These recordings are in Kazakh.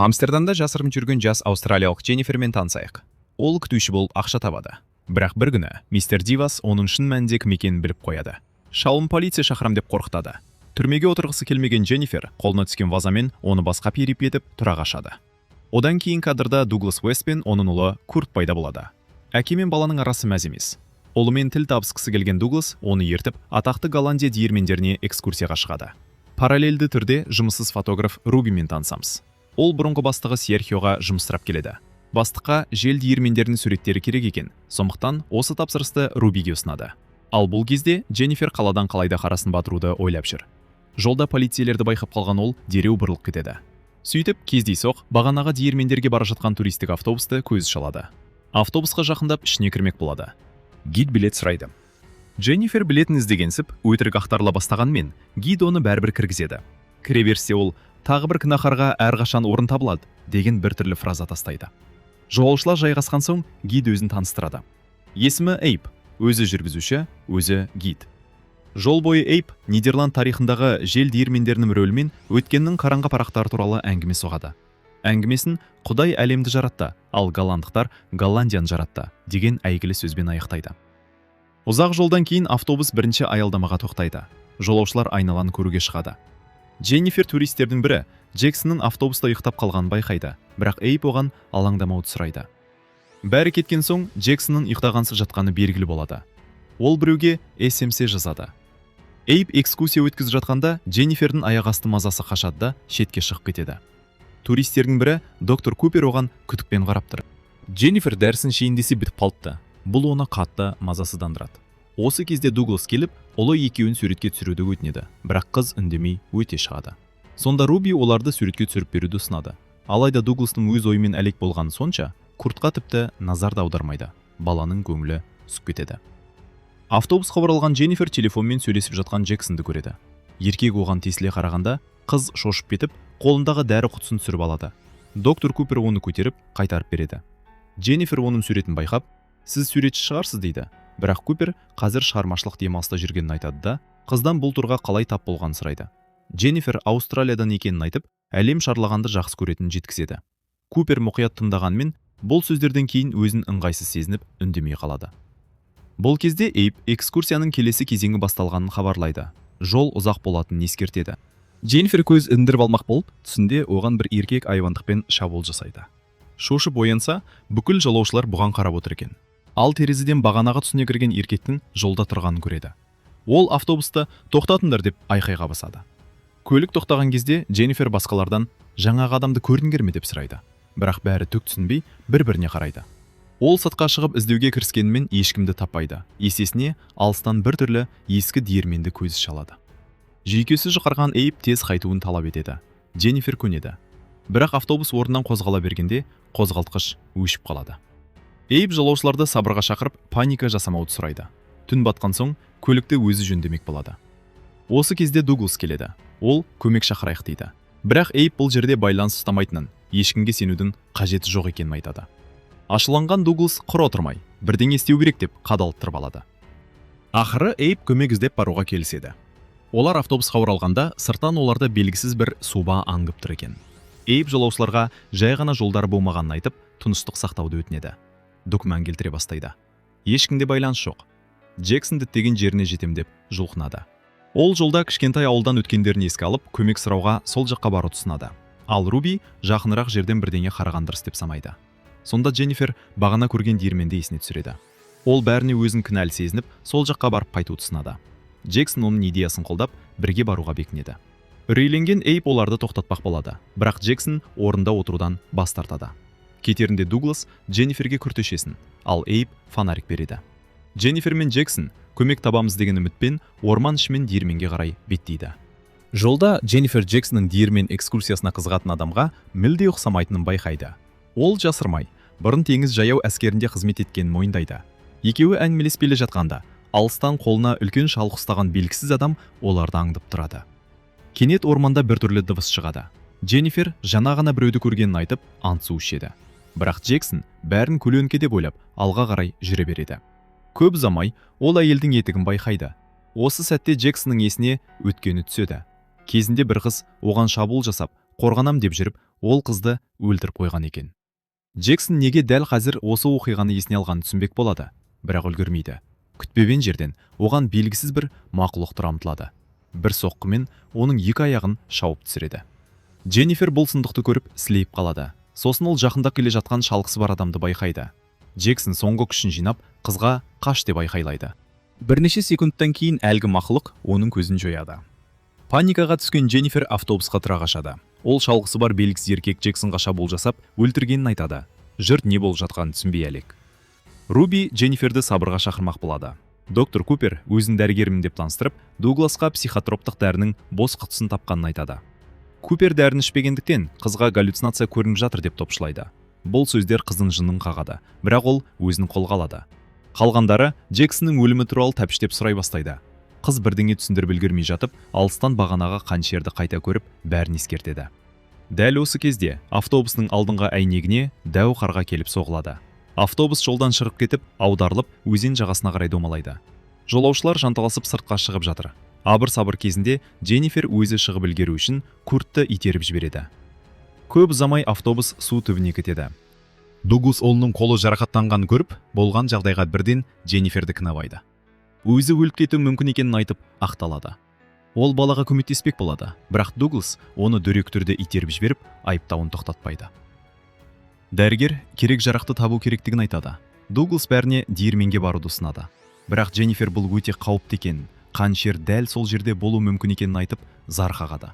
Амстердамда жасырын жүрген жас австралиялық Дженнифермен танысайық. Ол күтуші болып ақша табады. Бірақ бір күні мистер Дивас оның шын мәнінде кім екенін біліп қояды. Шалын полиция шақырам деп қорқытады. Түрмеге отырғысы келмеген Дженнифер қолына түскен вазамен оны басқа переп етіп тұра қашады. Одан кейін кадрда Дуглас Уэст пен оның ұлы Курт пайда болады. Әке мен баланың арасы мәз емес. Ұлымен тіл табысқысы келген Дуглас оны ертіп атақты Голландия диірмендеріне экскурсияға шығады. Параллельді түрде жұмыссыз фотограф Рубимен танысамыз. Ол бұрынғы бастығы Серхиоға жұмыстырап келеді. Бастыққа жел диірмендерінің суреттері керек екен, сондықтан осы тапсырысты Рубиге ұсынады. Ал бұл кезде Дженнифер қаладан қалайда қарасын батыруды ойлап жүр. Жолда полицейлерді байқап қалған ол дереу бұрылып кетеді. Сөйтіп кездейсоқ бағанағы диірмендерге бара жатқан туристік автобусты көзі шалады. Автобусқа жақындап ішіне кірмек болады. Гид билет сұрайды. Дженнифер билетін іздегенсіп өтірік ақтарыла бастағанмен гид оны бәрібір кіргізеді. Кіре берсе ол тағы бір күнәһарға әрқашан орын табылады деген бір түрлі фраза тастайды. Жолаушылар жайғасқан соң гид өзін таныстырады. Есімі Эйп, өзі жүргізуші, өзі гид. Жол бойы Эйп Нидерланд тарихындағы жел диірмендерінің рөлімен өткеннің қараңғы парақтары туралы әңгіме соғады. Әңгімесін Құдай әлемді жаратты, ал голландықтар Голландияны жаратты деген әйгілі сөзбен аяқтайды. Ұзақ жолдан кейін автобус бірінші аялдамаға тоқтайды. Жолаушылар айналаны көруге шығады. Дженнифер туристердің бірі Джексонның автобуста ұйықтап қалғанын байқайды, бірақ Эйп оған алаңдамауды сұрайды. Бәрі кеткен соң Джексонның ұйықтағансыз жатқаны белгілі болады. Ол біреуге СМС жазады. Эйп экскурсия өткізіп жатқанда Дженнифердің аяқ асты мазасы қашады да шетке шығып кетеді. Туристердің бірі доктор Купер оған күдікпен қарап тұр. Дженнифер дәрісін шейіндесе бітіп қалыпты. Бұл оны қатты мазасыздандырады. Осы кезде Дуглас келіп, ұлы екеуін суретке түсіруді өтінеді, бірақ қыз үндемей өте шығады. Сонда Руби оларды суретке түсіріп беруді ұсынады. Алайда Дугластың өз ойымен әлек болғаны сонша, Куртқа тіпті назар да аудармайды. Баланың көңілі түсіп кетеді. Автобусқа оралған Дженнифер телефонмен сөйлесіп жатқан Джексонды көреді. Еркек оған тесіле қарағанда, қыз шошып кетіп, қолындағы дәрі құтысын түсіріп алады. Доктор Купер оны көтеріп, қайтарып береді. Дженнифер оның суретін байқап, "Сіз суретші шығарсыз" дейді. Бірақ Купер қазір шығармашылық демалыста жүргенін айтады да, қыздан бұл турға қалай тап болғанын сұрайды. Дженнифер Аустралиядан екенін айтып, әлем шарлағанды жақсы көретінін жеткізеді. Купер мұқият тыңдағанмен, бұл сөздерден кейін өзін ыңғайсыз сезініп, үндемей қалады. Бұл кезде Эйп экскурсияның келесі кезеңі басталғанын хабарлайды. Жол ұзақ болатынын ескертеді. Дженнифер көз іліндіріп алмақ болып, түсінде оған бір еркек айуандықпен шабуыл жасайды. Шошып оянса, бүкіл жолаушылар бұған қарап отыр екен. Ал терезеден бағанаға түсіне кірген еркектің жолда тұрғанын көреді. Ол автобусты тоқтатыңдар деп айқайға басады. Көлік тоқтаған кезде Дженнифер басқалардан "Жаңағы адамды көрдіңдер ме?" деп сұрайды. Бірақ бәрі түк түсінбей бір-біріне қарайды. Ол сыртқа шығып іздеуге кіріскенімен ешкімді таппайды. Есесіне алыстан бір түрлі ескі диірменді көзі шалады. Жүйкесі жұқарған Эйп тез қайтуын талап етеді. Дженнифер көнеді. Бірақ автобус орнынан қозғала бергенде қозғалтқыш өшіп қалады. Эйп жолаушыларды сабырға шақырып, паника жасамауды сұрайды. Түн батқан соң көлікті өзі жөндемек болады. Осы кезде Дуглас келеді. Ол көмек шақырайық дейді. Бірақ Эйп бұл жерде байланыс ұстамайтынын, ешкімге сенудің қажеті жоқ екенін айтады. Ашыланған Дуглас құр отырмай, бірдеңе істеу керек деп қадалып тұрып алады. Ақыры Эйп көмек іздеп баруға келіседі. Олар автобусқа оралғанда сырттан оларды белгісіз бір суба аңдып тұр екен. Эйп жолаушыларға жай ғана жолдар болмағанын айтып, тыныштық сақтауды өтінеді. Документ келтіре бастайды. Ешкімде байланыс жоқ. Джексон діттеген жеріне жетем деп жұлқынады. Ол жолда кішкентай ауылдан өткендерін еске алып, көмек сұрауға сол жаққа баруды ұсынады. Ал Руби жақынырақ жерден бірдеңе қараған дұрыс деп санайды. Сонда Дженнифер бағана көрген диірменді есіне түсіреді. Ол бәріне өзін кінәлі сезініп, сол жаққа барып қайтуды ұсынады. Джексон оның идеясын қолдап, бірге баруға бекінеді. Үрейленген Эйп оларды тоқтатпақ болады, бірақ Джексон орында отырудан бас тартады. Кетерінде Дуглас Дженниферге күртешесін, ал Эйп фонарик береді. Дженнифер мен Джексон көмек табамыз деген үмітпен орман ішімен диірменге қарай беттейді. Жолда Дженнифер Джексонның диірмен экскурсиясына қызығатын адамға мүлде ұқсамайтынын байқайды. Ол жасырмай, бұрын теңіз жаяу әскерінде қызмет еткенін мойындайды. Екеуі әңгімелеспелі жатқанда, алыстан қолына үлкен шалық ұстаған белгісіз адам оларды аңдып тұрады. Кенет орманда бір түрлі дыбыс шығады. Дженнифер жаңа ғана біреуді көргенін айтып, ант су ішеді. Бірақ Джексон бәрін көлеңке деп ойлап, алға қарай жүре береді. Көп ұзамай ол әйелдің етігін байқайды. Осы сәтте Джексонның есіне өткені түседі. Кезінде бір қыз оған шабуыл жасап, қорғанам деп жүріп, ол қызды өлтіріп қойған екен. Джексон неге дәл қазір осы оқиғаны есіне алғанын түсінбек болады, бірақ үлгермейді. Күтпеген жерден оған белгісіз бір мақұлық тұра ұмтылады. Бір соққымен оның екі аяғын шауып түсіреді. Дженнифер бұл сұмдықты көріп сілейіп қалады. Сосын ол жақында келе жатқан шалғысы бар адамды байқайды. Джексон соңғы күшін жинап, қызға қаш деп айқайлайды. Бірнеше секундтан кейін әлгі мақұлық оның көзін жояды. Паникаға түскен Дженнифер автобусқа тұра қашады. Ол шалғысы бар белгісіз еркек Джексонға шабуыл жасап, өлтіргенін айтады. Жұрт не болып жатқанын түсінбей әлек. Руби Дженниферді сабырға шақырмақ болады. Доктор Купер өзін дәрігермін деп таныстырып, Дугласқа психотроптық дәрінің бос құтысын тапқанын айтады. Купер дәріні ішпегендіктен қызға галлюцинация көрініп жатыр деп топшылайды. Бұл сөздер қыздың жынын қағады, бірақ ол өзін қолға алады. Қалғандары Джексонның өлімі туралы тәпіштеп сұрай бастайды. Қыз бірдеңе түсіндіріп үлгермей жатып, алыстан бағанағы қаншерді қайта көріп, бәрін ескертеді. Дәл осы кезде автобусның алдыңғы әйнегіне дәу қарға келіп соғылады. Автобус жолдан шығып кетіп, аударылып, өзен жағасына қарай домалайды. Жолаушылар жанталасып сыртқа шығып жатыр. Абыр-сабыр кезінде Дженнифер өзі шығып үлгеру үшін Куртты итеріп жібереді. Көп ұзамай автобус су түбіне кетеді. Дуглас ұлының қолы жарақаттанғанын көріп, болған жағдайға бірден Дженниферді кінәлайды. Өзі өліп кетуі мүмкін екенін айтып, ақталады. Ол балаға көмектеспек болады, бірақ Дуглас оны дөрекі түрде итеріп жіберіп, айыптауын тоқтатпайды. Дәрігер керек жарақты табу керектігін айтады. Дуглас бәріне диірменге баруды ұсынады. Бірақ Дженнифер бұл өте қауіпті екенін, қаншер дәл сол жерде болу мүмкін екенін айтып, зар қағады.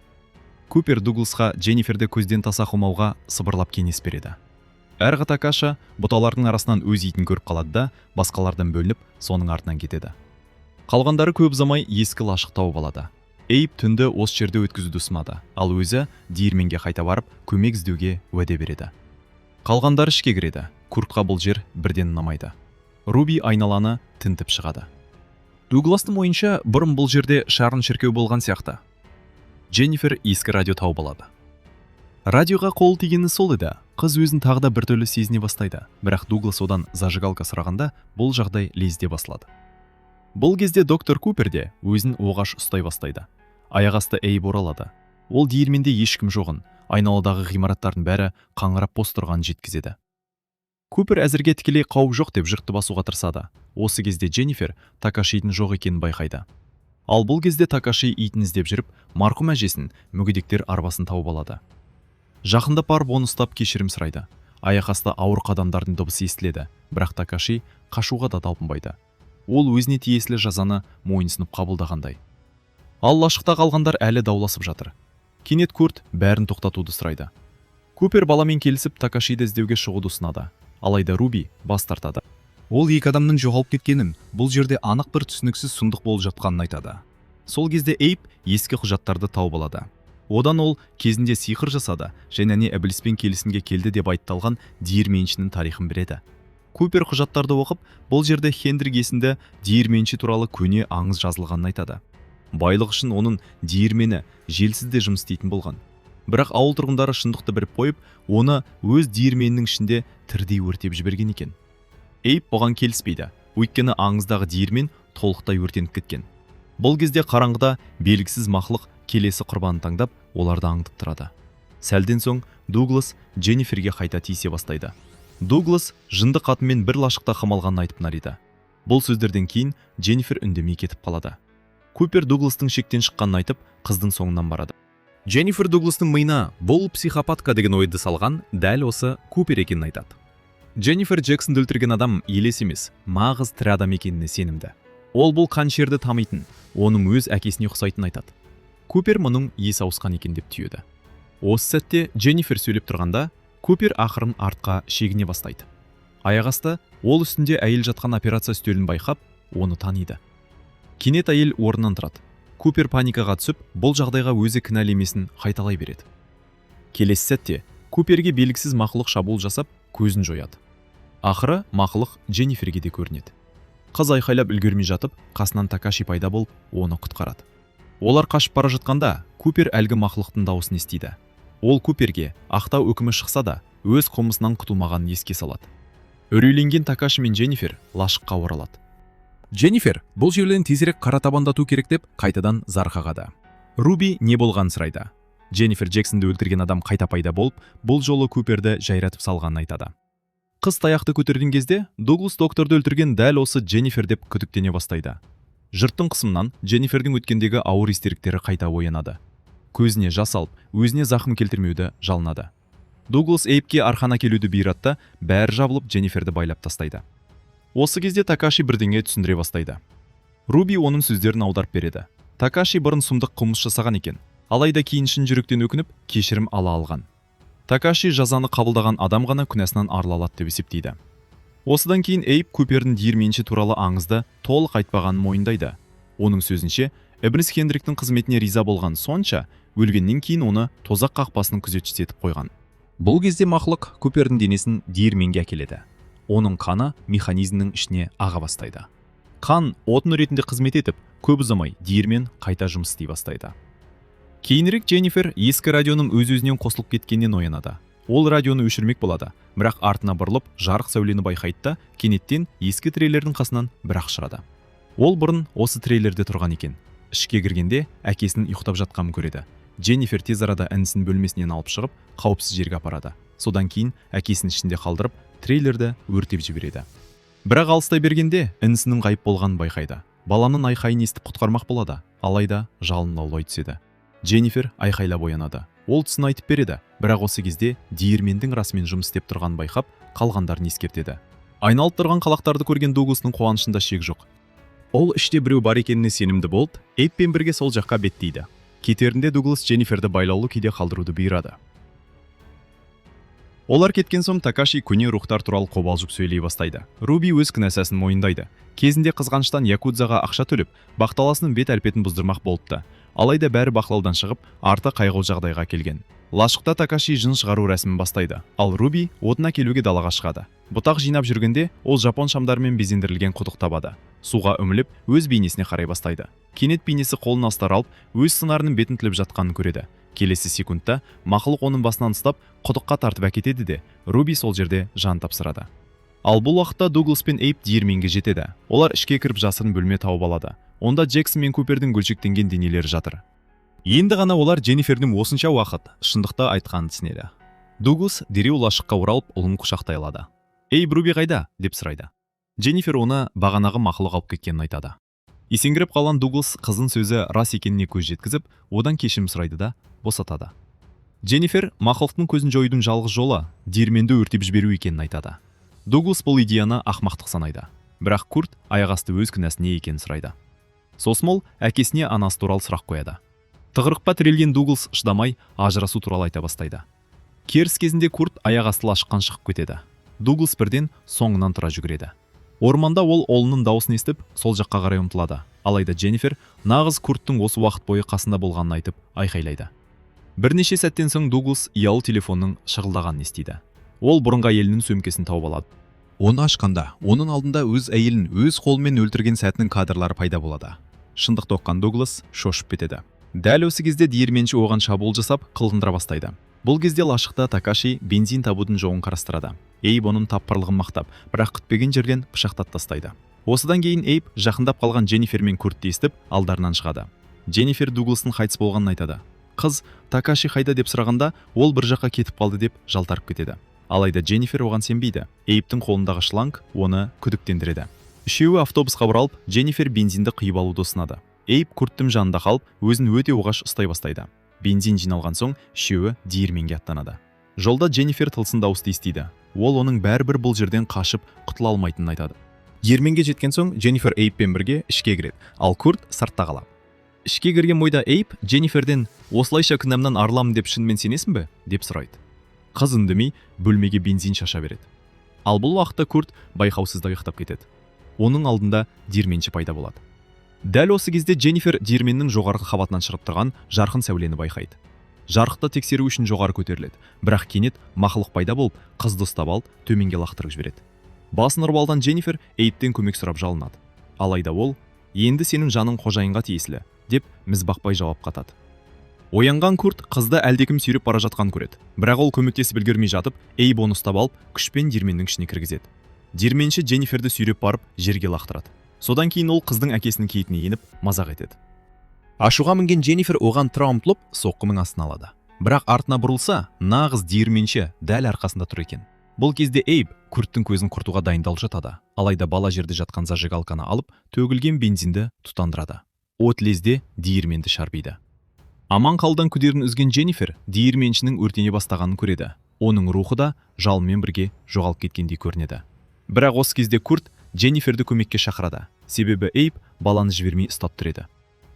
Купер Дугласқа Дженниферді көзден таса қылмауға сыбырлап кеңес береді. Әрі Такаша бұталардың арасынан өз итін көріп қалады да, басқалардан бөлініп, соның артынан кетеді. Қалғандары көп ұзамай ескі лашық тауып алады. Эйп түнді осы жерде өткізуді ұсынады, ал өзі диірменге қайта барып, көмек іздеуге уәде береді. Қалғандары ішке кіреді. Куртқа бұл жер бірден ұнамайды. Руби айналаны тінтіп шығады. Дугластың ойынша, бұрын бұл жерде шарын шіркеу болған сияқты. Дженнифер ескі радио тауып алады. Радиоға қол тигені сол еді. Қыз өзін тағы да біртүрлі сезіне бастайды. Бірақ Дуглас одан зажигалка сұрағанда, бұл жағдай лезде басылады. Бұл кезде доктор Купер де өзін оғаш ұстай бастайды. Аяқ асты Эйп оралады. Ол диірменде ешкім жоғын, айналадағы ғимараттардың бәрі қаңырап бос тұрғанын жеткізеді. Купер әзірге тікелей қауіп жоқ деп жұртты басуға тырысады. Осы кезде Дженнифер Такашидің жоқ екенін байқайды. Ал бұл кезде Такаши итін іздеп жүріп, марқұм әжесін мүгедектер арбасын тауып алады. Жақындап барып оны ұстап кешірім сұрайды. Аяқ асты ауыр қадамдардың дыбысы естіледі, бірақ Такаши қашуға да талпынбайды. Ол өзіне тиесілі жазаны мойынсынып қабылдағандай. Ал лашықта қалғандар әлі дауласып жатыр. Кенет Курт бәрін тоқтатуды сұрайды. Купер баламен келісіп Такашиді іздеуге шығуды ұсынады. Алайда Руби бас тартады. Ол екі адамның жоғалып кеткенін, бұл жерде анық бір түсініксіз сұмдық болып жатқанын айтады. Сол кезде Эйп ескі құжаттарды тауып алады. Одан ол кезінде сиқыр жасады, және не ібліспен келісімге келді деп айыпталған диірменшінің тарихын біледі. Купер құжаттарды оқып, бұл жерде Хендрик есімді диірменші туралы көне аңыз жазылғанын айтады. Байлық үшін оның диірмені желсізде жұмыс істейтін болған. Бірақ ауыл тұрғындары шындықты біліп қойып, оны өз диірменінің ішінде тірідей өртеп жіберген екен. Эйп бұған келіспейді, өйткені аңыздағы диірмен толықтай өртеніп кеткен. Бұл кезде қараңғыда белгісіз мақұлық келесі құрбанын таңдап, оларды аңдып тұрады. Сәлден соң Дуглас Дженниферге қайта тиісе бастайды. Дуглас жынды қатынмен бір лашықта қамалғанын айтып нариды. Бұл сөздерден кейін Дженнифер үндемей кетіп қалады. Купер Дугластың шектен шыққанын айтып, қыздың соңынан барады. Дженнифер Дугластың миына бұл психопатка деген ойды салған дәл осы Купер екенін айтады. Дженнифер Джексонды өлтірген адам елес емес, мағыз тірі адам екеніне сенімді. Ол бұл қаншерді тамайтын, оның өз әкесіне ұқсайтын айтады. Купер мұның есі ауысқан екен деп түйеді. Осы сәтте Дженнифер сөйлеп тұрғанда, Купер ақырын артқа шегіне бастайды. Аяқ асты ол үстінде әйел жатқан операция үстелін байқап, оны таниды. Кенет әйел орнынан тұрады. Купер паникаға түсіп, бұл жағдайға өзі кінәлемесін қайталай береді. Келесі сәтте Куперге белгісіз мақұлық шабуыл жасап, көзін жояды. Ақыры мақұлық Дженниферге де көрінеді. Қыз айқайлап үлгермей жатып, қасынан Такаши пайда болып, оны құтқарады. Олар қашып бара жатқанда, Купер әлгі мақұлықтың дауысын естиді. Ол Куперге ақтау үкімі шықса да, өз қылмысынан құтылмағанын еске салады. Үрейленген Такаши мен Дженнифер лашыққа оралады. Дженнифер бұл жерлен тезірек қара табандату керек деп қайтадан зар қағады. Руби не болғанын сұрайды. Дженнифер Джексонды өлтірген адам қайта пайда болып, бұл жолы Куперді жайратып салғанын айтады. Қыз таяқты көтерген кезде Дуглас докторды өлтірген дәл осы Дженнифер деп күдіктене бастайды. Жұрттың қысымынан Дженнифердің өткендегі ауыр естеліктері қайта оянады. Көзіне жас алып, өзіне зақым келтірмеуді жалынады. Дуглас Эйпке арқана келуді бұйыратты, бәрі жабылып Дженниферді байлап тастайды. Осы кезде Такаши бірдеңе түсіндіре бастайды. Руби оның сөздерін аударып береді. Такаши бұрын сұмдық қылмыс жасаған екен, алайда кейін шын жүректен өкініп, кешірім ала алған. Такаши жазаны қабылдаған адам ғана күнәсінен арыла алады деп есептейді. Осыдан кейін Эйп Купердің диірменші туралы аңызды толық айтпағанын мойындайды. Оның сөзінше, Эбнес Хендриктің қызметіне риза болған сонша, өлгеннен кейін оны тозақ қақпасының күзетшісі етіп қойған. Бұл кезде мақлық Купердің денесін диірменге әкеледі. Оның қаны механизмнің ішіне аға бастайды. Қан отын ретінде қызмет етіп, көп ұзамай диірмен қайта жұмыс істей бастайды. Кейінірек Дженнифер ескі радионың өз-өзінен қосылып кеткеннен оянады. Ол радионы өшірмек болады, бірақ артына бұрылып, жарық сәулені байқайды да, кенеттен ескі трейлердің қасынан бір-ақ шығады. Ол бұрын осы трейлерде тұрған екен. Ішке кіргенде әкесінің ұйықтап жатқанын көреді. Дженнифер тез арада інісін бөлмесінен алып шығып, қауіпсіз жерге апарады. Содан кейін әкесін ішінде қалдырып, трейлерді өртеп жібереді. Бірақ алыстай бергенде інісінің ғайып болғанын байқайды. Баланың айқайын естіп құтқармақ болады, алайда жалын лаулай түседі. Дженнифер айқайлап оянады. Ол түсін айтып береді, бірақ осы кезде диірмендің расымен жұмыс істеп тұрғанын байқап, қалғандарын ескертеді. Айналып тұрған қалақтарды көрген Дугластың қуанышында шек жоқ. Ол іште біреу бар екеніне сенімді болып, Эйппен бірге сол жаққа беттейді. Кетерінде Дуглас Дженниферді байлаулы күйде қалдыруды бұйырады. Олар кеткен соң Такаши көне рухтар туралы қобалжып сөйлей бастайды. Руби өз кінәсін мойындайды. Кезінде қызғаныштан якудзаға ақша төлеп, бақталасының бет әлпетін бұздырмақ болыпты. Алайда бәрі бақылаудан шығып, арты қайғылы жағдайға келген. Лашықта Такаши жын шығару рәсімін бастайды, ал Руби отына келуге далаға шығады. Бұтақ жинап жүргенде ол жапон шамдарымен безендірілген құдық табады. Суға үміліп, өз бейнесіне қарай бастайды. Кенет бейнесі қолын астар алып, өз сыңарының бетін тіліп жатқанын көреді. Келесі секундта мақұлық оның басынан ұстап, құдыққа тартып әкетеді де, Руби сол жерде жан тапсырады. Ал бұл уақытта Дуглас пен Эйп диірменге жетеді. Олар ішке кіріп жасырын бөлме тауып алады. Онда Джексон мен Купердің бөлшектенген денелері жатыр. Енді ғана олар Дженнифердің осынша уақыт шындықты айтқанын түсінеді. Дуглас дереу лашыққа оралып, ұлын құшақтай алады. «Ей, Руби қайда?» деп сұрайды. Дженнифер оны бағанағы мақұлық алып кеткенін айтады. Есеңгіреп қалған Дуглас қызын сөзі рас екеніне көз жеткізіп, одан кешірім сұрайды да босатады. Дженнифер мақұлықтың көзін жоюдың жалғыз жолы диірменді өртеп жіберу екенін айтады. Дуглас бұл идеяны ақымақтық санайды. Бірақ Курт аяқасты өз күнәсі не екенін сұрайды. Сосын ол әкесіне анасы туралы сұрақ қояды. Тығырыққа тірелген Дуглас шыдамай ажырасу туралы айта бастайды. Керіс кезінде Курт аяқасты лашықтан шығып кетеді. Дуглас бірден соңынан тұра жүгіреді. Орманда ол ұлының дауысын естіп, сол жаққа қарай ұмтылады. Алайда Дженнифер нағыз Курттың осы уақыт бойы қасында болғанын айтып, айқайлайды. Бірнеше сәттен соң Дуглас ұялы телефонның шығылдағанын естиді. Ол бұрынғы әйелінің сөмкесін тауып алады. Оны ашқанда, оның алдында өз әйелін өз қолымен өлтірген сәтінің кадрлары пайда болады. Шындықты оққан Дуглас шошып кетеді. Дәл осы кезде диірменші оған шабуыл жасап, қылғындыра бастайды. Бұл кезде лашықта Такаши бензин табудың жолын қарастырады. Эйп оның таппарлығын мақтап, бірақ күтпеген жерден пышақтап тастайды. Осыдан кейін Эйп жақындап қалған Дженнифер мен Куртті естіп, алдарынан шығады. Дженнифер Дугластың қайтыс болғанын айтады. Қыз Такаши қайда деп сұрағанда, ол бір жаққа кетіп қалды деп жалтарып кетеді. Алайда Дженнифер оған сенбейді. Эйптің қолындағы шланг оны күдіктендіреді. Үшеуі автобусқа оралып, Дженнифер бензинді құйып алуды ұсынады. Эйп Курттың жанында қалып, өзін өте оғаш ұстай бастайды. Бензин жиналған соң, үшеуі диірменге аттанады. Жолда Дженнифер тылсым дауысты естиді. Ол оның бәрібір бұл жерден қашып құтыла алмайтынын айтады. Диірменге жеткен соң, Дженнифер Эйппен бірге ішке кіреді, ал Курт сыртта қалады. Ішке кірген бойда Эйп Дженниферден «Осылайша күнәмнан арыламын деп шынымен сенесің бе?» деп сұрайды. Қыз үндемей бөлмеге бензин шаша береді. Ал бұл уақытта Курт байқаусызда ұйықтап кетеді. Оның алдында диірменші пайда болады. Дәл осы кезде Дженнифер диірменнің жоғарғы қабатынан шығып тұрған жарқын сәулені байқайды. Жарықты тексеру үшін жоғары көтеріледі, бірақ кенет мақұлық пайда болып, қызды ұстап алып, төменге лақтырып жібереді. Басын ұрып алған Дженнифер Эйптен көмек сұрап жалынады. Алайда ол, «Енді сенің жаның қожайынға тиесілі» деп мізбақпай жауап қатады. Оянған Курт қызды әлдекім сүйреп бара жатқанын көреді, бірақ ол көмектесіп үлгермей жатып, Эйп оны ұстап алып, күшпен диірменнің ішіне кіргізеді. Диірменші Дженниферді сүйреп барып, жерге лақтырады. Содан кейін ол қыздың әкесінің кейітіне еніп, мазақ етеді. Ашуға мінген Дженнифер оған тұра ұмтылып, соққының астына алады. Бірақ артына бұрылса, нағыз диірменші дәл арқасында тұр екен. Бұл кезде Эйб күрттің көзін құртуға дайындалып жатады. Алайда бала жерде жатқан зажигалканы алып, төгілген бензинді тұтандырады. От лезде диірменді шарпиды. Аман қалдан күдерін үзген Дженнифер диірменшінің өртене бастағанын көреді. Оның рухы да жалынмен бірге жоғалып кеткендей көрінеді. Бірақ осы кезде Курт Дженниферді көмекке шақырады. Себебі Эйб баланы жібермей ұстап тұр еді.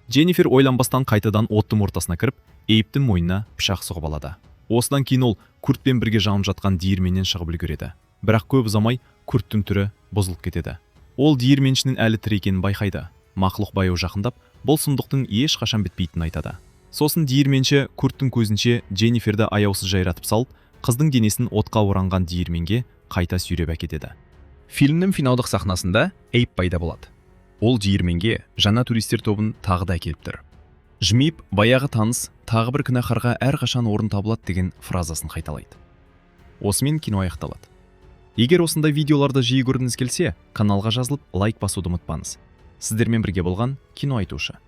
Дженнифер ойланбастан қайтадан оттың ортасына кіріп, Эйбтің мойнына пышақ сұғып алады. Осыдан кейін ол Куртпен бірге жанып жатқан диірменнен шығып үлгереді. Бірақ көп ұзамай Курттың түрі бұзылып кетеді. Ол диірменшінің әлі тірі екенін байқайды. Мақлұқ баяу жақындап, бұл сұмдықтың ешқашан бітпейтінін айтады. Сосын диірменші Курттың көзінше Дженниферді аяусыз жайратып салып, қыздың денесін отқа оранған диірменге қайта сүйреп әкетеді. Фильмнің финалдық сахнасында Эйб пайда болады. Ол диірменге жаңа туристер тобын тағы да әкеліп тұр. Жмип, баяғы таныс, тағы бір күнәһарға әрқашан орын табылады деген фразасын қайталайды. Осымен кино аяқталады. Егер осындай видеоларды жиі көргіңіз келсе, каналға жазылып, лайк басуды ұмытпаңыз. Сіздермен бірге болған кино айтушы